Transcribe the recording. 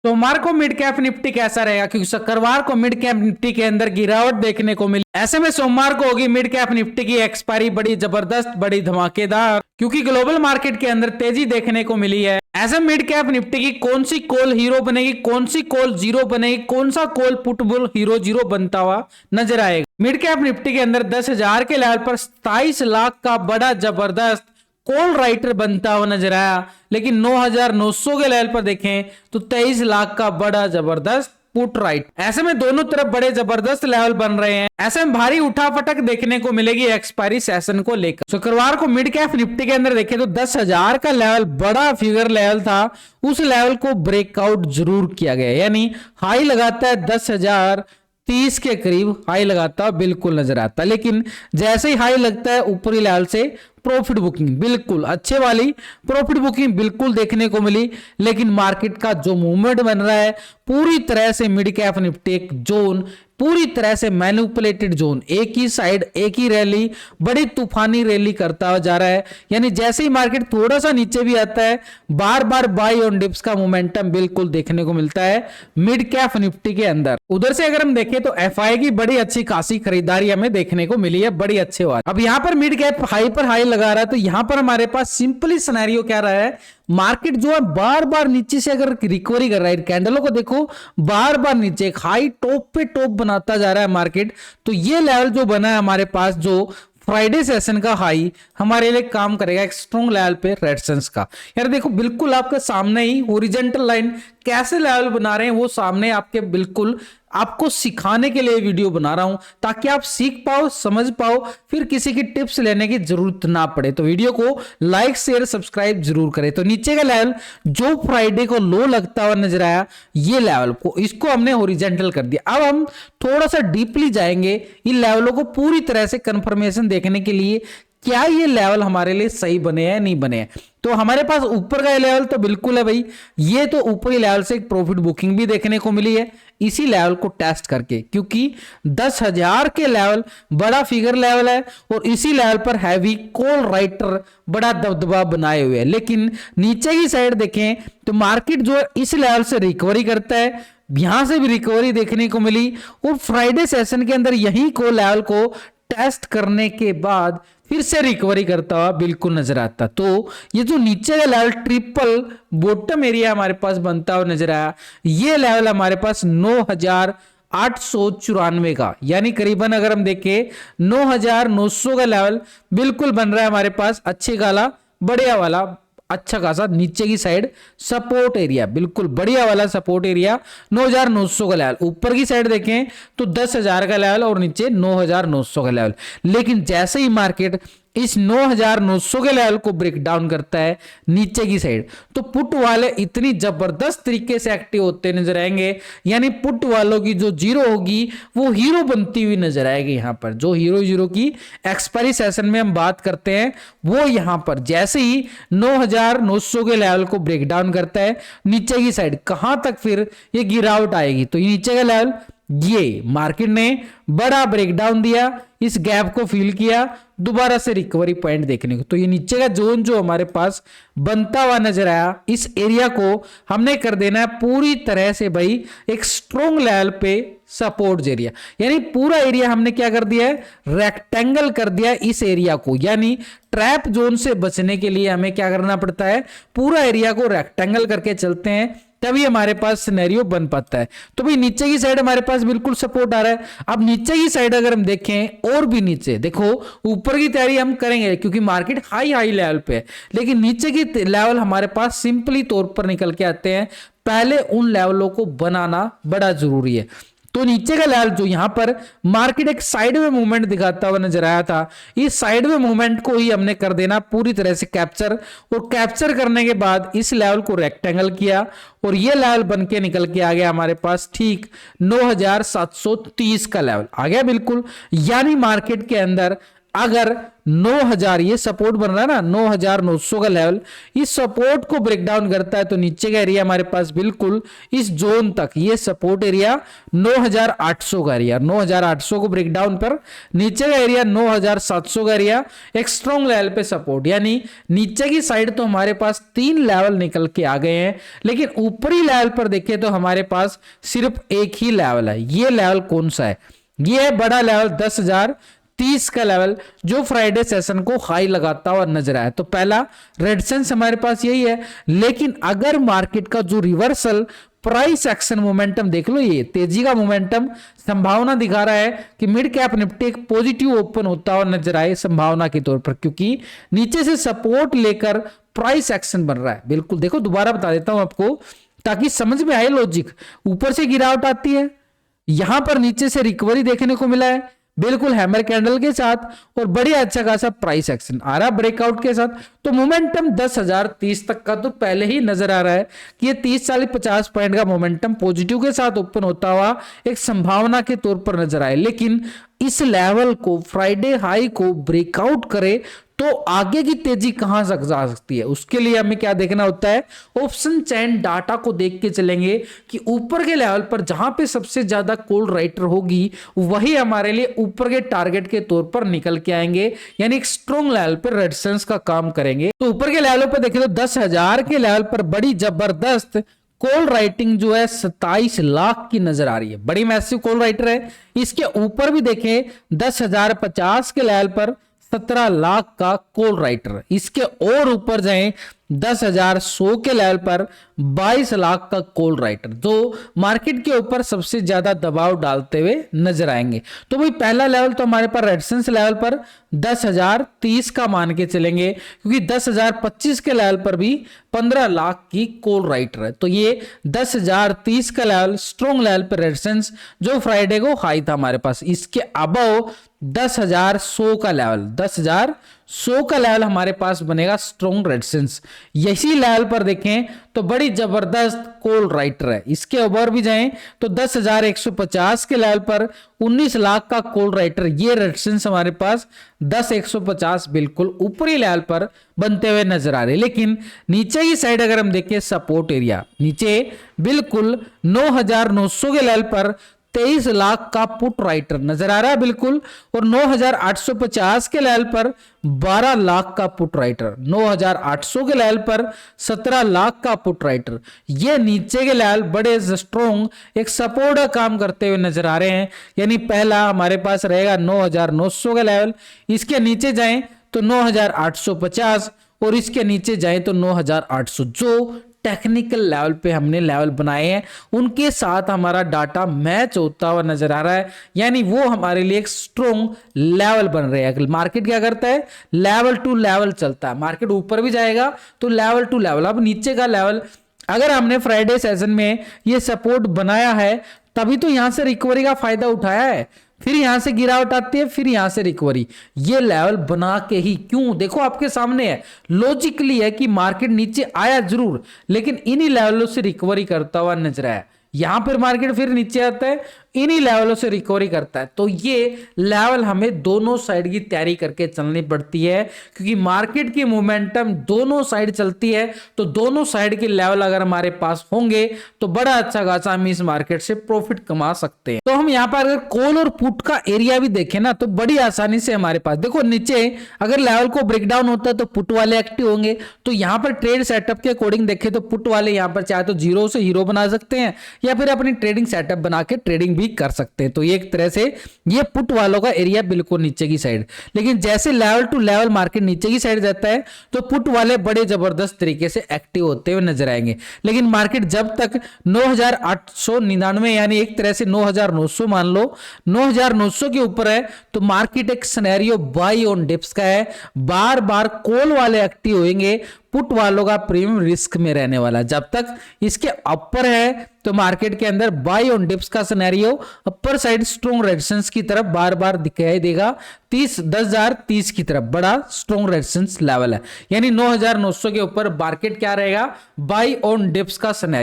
सोमवार को mid cap Nifty कैसा रहेगा, क्योंकि शुक्रवार को मिड कैप निफ्टी के अंदर गिरावट देखने को मिली। ऐसे में सोमवार को होगी मिड कैप निफ्टी की एक्सपायरी बड़ी जबरदस्त, बड़ी धमाकेदार, क्योंकि ग्लोबल मार्केट के अंदर तेजी देखने को मिली है। ऐसे मिड कैप निफ्टी की कौन सी कॉल हीरो बनेगी, कौन सी कॉल जीरो बनेगी, कौन सा call put bull hero zero बनता हुआ नजर आएगा। मिड कैप निफ्टी के अंदर 10,000 के लेवल पर 27 लाख का बड़ा जबरदस्त कॉल राइटर बनता हुआ नजर आया, लेकिन 9,900 के लेवल पर देखें तो 23 लाख का बड़ा जबरदस्त पुट राइट। ऐसे में दोनों तरफ बड़े जबरदस्त लेवल बन रहे हैं। ऐसे में भारी उठापटक देखने को मिलेगी एक्सपायरी सेशन को लेकर। शुक्रवार को मिड कैप निफ्टी के अंदर देखें तो 10,000 का लेवल बड़ा फिगर लेवल था, उस लेवल को ब्रेकआउट जरूर किया गया, यानी हाई लगाता है 10,030 के करीब हाई लगाता बिल्कुल नजर आता, लेकिन जैसे ही हाई लगता है ऊपरी लेवल से प्रॉफिट बुकिंग बिल्कुल अच्छे वाली प्रॉफिट बुकिंग बिल्कुल देखने को मिली। लेकिन मार्केट का जो मूवमेंट बन रहा है पूरी तरह से मिड कैप निफ्टी एक जोन, पूरी तरह से मैनिपुलेटेड जोन, एक ही साइड एक ही रैली, बड़ी तूफानी रैली करता हुआ जा रहा है। यानी जैसे ही मार्केट थोड़ा सा नीचे भी आता है बार बार बाई ऑन डिप्स का मोमेंटम बिल्कुल देखने को मिलता है मिड कैप निफ्टी के अंदर। उधर से अगर हम देखें तो एफआई की बड़ी अच्छी खासी खरीदारी हमें देखने को मिली है, बड़ी अच्छे वाली। अब यहां पर मिड कैप हाई पर हाई लगा रहा है, तो यहां पर हमारे पास सिंपली सिनेरियो क्या रहा है, मार्केट जो है बार बार नीचे से अगर रिकवरी कर रहा है, कैंडलों को देखो बार बार नीचे हाई टॉप पे टॉप बनाता जा रहा है मार्केट, तो ये लेवल जो बना है हमारे पास जो फ्राइडे सेशन का हाई हमारे लिए काम करेगा एक स्ट्रॉन्ग लेवल पे रेजिस्टेंस का। यार देखो बिल्कुल आपके सामने ही हॉरिजॉन्टल लाइन कैसे लेवल बना रहे हैं वो सामने आपके बिल्कुल आपको सिखाने के लिए वीडियो बना रहा हूं, ताकि आप सीख पाओ समझ पाओ, फिर किसी की टिप्स लेने की जरूरत ना पड़े। तो वीडियो को लाइक शेयर सब्सक्राइब जरूर करें। तो नीचे का लेवल जो फ्राइडे को लो लगता हुआ नजर आया, ये लेवल को इसको हमने हॉरिजॉन्टल कर दिया। अब हम थोड़ा सा डीपली जाएंगे इन लेवलों को पूरी तरह से कंफर्मेशन देखने के लिए, क्या ये लेवल हमारे लिए सही बने हैं नहीं बने हैं। तो हमारे पास ऊपर का लेवल तो बिल्कुल है भाई, ये तो ऊपरी लेवल से एक प्रॉफिट बुकिंग भी देखने को मिली है इसी लेवल को टेस्ट करके, क्योंकि 10,000 के लेवल बड़ा फिगर लेवल है और इसी लेवल पर हैवी कॉल राइटर बड़ा दबदबा बनाए हुए है। लेकिन नीचे की साइड देखें तो मार्केट जो है इस लेवल से रिकवरी करता है, यहां से भी रिकवरी देखने को मिली और फ्राइडे सेशन के अंदर यही को लेवल को टेस्ट करने के बाद फिर से रिकवरी करता हुआ बिल्कुल नजर आता। तो ये जो नीचे का लेवल ट्रिपल बॉटम एरिया हमारे पास बनता हुआ नजर आया, ये लेवल हमारे पास 9,894 का, यानी करीबन अगर हम देखें 9,900 का लेवल बिल्कुल बन रहा है हमारे पास, अच्छे काला बढ़िया वाला अच्छा खासा नीचे की साइड सपोर्ट एरिया, बिल्कुल बढ़िया वाला सपोर्ट एरिया 9,900 का लेवल। ऊपर की साइड देखें तो 10,000 का लेवल और नीचे 9,900 का लेवल। लेकिन जैसे ही मार्केट इस 9,900 के लेवल को ब्रेक डाउन करता है नीचे की साइड, तो पुट वाले इतनी जबरदस्त तरीके से एक्टिव होते नजर आएंगे, यानी पुट वालों की जो जीरो होगी वो हीरो बनती हुई नजर आएगी। यहां पर जो हीरो जीरो की एक्सपायरी सेशन में हम बात करते हैं वो यहां पर जैसे ही 9,900 के लेवल को ब्रेक डाउन करता है नीचे की साइड, कहां तक फिर ये गिरावट आएगी, तो ये नीचे का लेवल ये मार्केट ने बड़ा ब्रेकडाउन दिया, इस गैप को फिल किया, दोबारा से रिकवरी पॉइंट देखने को, तो ये नीचे का जोन जो हमारे पास बनता हुआ नजर आया, इस एरिया को हमने कर देना है पूरी तरह से भाई एक स्ट्रॉन्ग लेवल पे सपोर्ट एरिया, यानी पूरा एरिया हमने क्या कर दिया है रेक्टेंगल कर दिया है इस एरिया को। यानी ट्रैप जोन से बचने के लिए हमें क्या करना पड़ता है, पूरा एरिया को रेक्टेंगल करके चलते हैं, तभी हमारे पास सिनेरियो बन पाता है। तो भाई नीचे की साइड हमारे पास बिल्कुल सपोर्ट आ रहा है। अब नीचे की साइड अगर हम देखें और भी नीचे देखो, ऊपर की तैयारी हम करेंगे क्योंकि मार्केट हाई लेवल पे है, लेकिन नीचे की लेवल हमारे पास सिंपली तौर पर निकल के आते हैं, पहले उन लेवलों को बनाना बड़ा जरूरी है। तो नीचे का लेवल जो यहां पर मार्केट एक साइड में मूवमेंट दिखाता हुआ नजर आया था, इस साइड में मूवमेंट को ही हमने कर देना पूरी तरह से कैप्चर, और कैप्चर करने के बाद इस लेवल को रेक्टेंगल किया और ये लेवल बन के निकल के आ गया हमारे पास ठीक 9,730 का लेवल आ गया बिल्कुल। यानी मार्केट के अंदर अगर 9000 ये सपोर्ट बन रहा है ना 9900 का लेवल, इस सपोर्ट को ब्रेक डाउन करता है तो नीचे का एरिया हमारे पास बिल्कुल इस जोन तक, ये सपोर्ट एरिया 9800 का एरिया, 9800 को ब्रेक डाउन पर नीचे का एरिया 9700 का एरिया एक स्ट्रॉन्ग लेवल पे सपोर्ट, यानी नीचे की साइड तो हमारे पास 3 लेवल निकल के आ गए हैं, लेकिन ऊपरी लेवल पर देखें तो हमारे पास सिर्फ एक ही लेवल है। ये लेवल कौन सा है? ये है बड़ा लेवल 10,030 का लेवल, जो फ्राइडे सेशन को हाई लगाता हुआ नजर आया। तो पहला रेजिस्टेंस हमारे पास यही है, लेकिन अगर मार्केट का जो रिवर्सल प्राइस एक्शन मोमेंटम देख लो, ये तेजी का मोमेंटम संभावना दिखा रहा है कि मिड कैप निफ्टी एक पॉजिटिव ओपन होता हुआ नजर आए संभावना के तौर पर, क्योंकि नीचे से सपोर्ट लेकर प्राइस एक्शन बन रहा है। बिल्कुल देखो, दोबारा बता देता हूं आपको ताकि समझ में आए लॉजिक। ऊपर से गिरावट आती है, यहां पर नीचे से रिकवरी देखने को मिला है बिल्कुल हैमर कैंडल के साथ, और बढ़िया अच्छा खासा प्राइस एक्शन आ रहा ब्रेकआउट के साथ। तो मोमेंटम 10,030 तक का तो पहले ही नजर आ रहा है कि ये 30-40-50 पॉइंट का मोमेंटम पॉजिटिव के साथ ओपन होता हुआ एक संभावना के तौर पर नजर आए। लेकिन इस लेवल को फ्राइडे हाई को ब्रेकआउट करे तो आगे की तेजी कहां तक जा सकती है, उसके लिए हमें क्या देखना होता है, ऑप्शन चैन डाटा को देख के चलेंगे कि ऊपर के लेवल पर जहां पे सबसे ज्यादा कॉल राइटर होगी वही हमारे लिए ऊपर के टारगेट के तौर पर निकल के आएंगे, यानी एक स्ट्रॉन्ग लेवल पर रेजिस्टेंस का काम करेंगे। तो ऊपर के लेवलों पर देखें तो 10,000 के लेवल पर बड़ी जबरदस्त कॉल राइटिंग जो है 27 लाख की नजर आ रही है, बड़ी मैसिव कॉल राइटर है। इसके ऊपर भी देखें 10,050 के लेवल पर 17 लाख का कॉल राइटर, इसके और ऊपर जाएं 10,100 के लेवल पर 22 लाख का कॉल राइटर, जो मार्केट के ऊपर सबसे ज्यादा दबाव डालते हुए नजर आएंगे। तो भाई पहला लेवल तो हमारे पास रेजिस्टेंस लेवल पर 10,030 का मान के चलेंगे, क्योंकि 10,025 के लेवल पर भी 15 लाख की कॉल राइटर है। तो ये 10,030 का लेवल स्ट्रॉन्ग लेवल पर रेजिस्टेंस जो फ्राइडे को हाई था हमारे पास। इसके अबव 10,100 का लेवल, 10,100 का लेवल हमारे पास बनेगा स्ट्रॉन्ग रेजिस्टेंस। यही लेवल पर देखें तो बड़ी जबरदस्त कॉल राइटर है। इसके ऊपर भी जाएं तो 10,150 के लेवल पर 19 लाख का कॉल राइटर, ये रेजिस्टेंस हमारे पास 10,150 बिल्कुल ऊपरी लेवल पर बनते हुए नजर आ रहे। लेकिन नीचे की साइड अगर हम देखें सपोर्ट एरिया, नीचे बिल्कुल 9,900 के लेवल पर 23 लाख का पुट राइटर नजर आ रहा है बिल्कुल, और 9,850 के लेवल पर 12 लाख का पुट राइटर, 9,800 के लेवल पर 17 लाख का पुट राइटर। ये नीचे के लेवल बड़े स्ट्रॉन्ग एक सपोर्ट का काम करते हुए नजर आ रहे हैं। यानी पहला हमारे पास रहेगा 9,900 का लेवल, इसके नीचे जाएं तो 9,850 और इसके नीचे जाएं तो 9,800। जो टेक्निकल लेवल पे हमने लेवल बनाए हैं उनके साथ हमारा डाटा मैच होता हुआ नजर आ रहा है, यानी वो हमारे लिए एक स्ट्रॉन्ग लेवल बन रहे हैं। मार्केट क्या करता है, लेवल टू लेवल चलता है, मार्केट ऊपर भी जाएगा तो लेवल टू लेवल। अब नीचे का लेवल अगर हमने फ्राइडे सेशन में ये सपोर्ट बनाया है तभी तो यहां से रिकवरी का फायदा उठाया है, फिर यहां से गिरावट आती है, फिर यहां से रिकवरी, ये लेवल बना के ही क्यों, देखो आपके सामने है, लॉजिकली है कि मार्केट नीचे आया जरूर लेकिन इन्हीं लेवलों से रिकवरी करता हुआ नजर आया। यहां पर मार्केट फिर नीचे आता है, इन्हीं लेवलों से रिकवरी करता है। तो ये लेवल हमें दोनों साइड की तैयारी करके चलनी पड़ती है, क्योंकि मार्केट की मोमेंटम दोनों साइड चलती है। तो दोनों साइड के लेवल अगर हमारे पास होंगे तो बड़ा अच्छा खासा हम इस मार्केट से प्रॉफिट कमा सकते हैं। तो हम यहाँ पर अगर कॉल और पुट का एरिया भी देखें ना तो बड़ी आसानी से हमारे पास देखो, नीचे अगर लेवल को ब्रेकडाउन होता है तो पुट वाले एक्टिव होंगे। तो यहाँ पर ट्रेड सेटअप के अकॉर्डिंग देखें तो पुट वाले यहाँ पर चाहे तो जीरो से हीरो बना सकते हैं या फिर अपनी ट्रेडिंग सेटअप बना के ट्रेडिंग भी कर सकते हैं। तो ये एक तरह से ये पुट वालों का एरिया बिल्कुल नीचे की साइड। लेकिन जैसे लेवल टू लेवल मार्केट नीचे की साइड जाता है तो पुट वाले बड़े जबरदस्त तरीके से एक्टिव होते हुए नजर आएंगे। लेकिन मार्केट जब तक 9,899 यानी एक तरह से 9,900 मान लो, 9,900 के ऊपर है तो मार्केट एक सिनेरियो बाई ऑन डिप्स का है, बार बार कॉल वाले एक्टिव होंगे, पुट वालों का प्रीमियम रिस्क में रहने वाला। जब तक इसके अपर है तो मार्केट के अंदर बाई ऑन डिप्स का scenario upper side strong resistance की तरफ बार बार दिखाई देगा, 10,030 की तरफ बड़ा स्ट्रॉन्ग रेजिस्टेंस लेवल है। यानी 9,900 के ऊपर मार्केट क्या रहेगा, बाई ऑन डिप्स का सिनेरियो।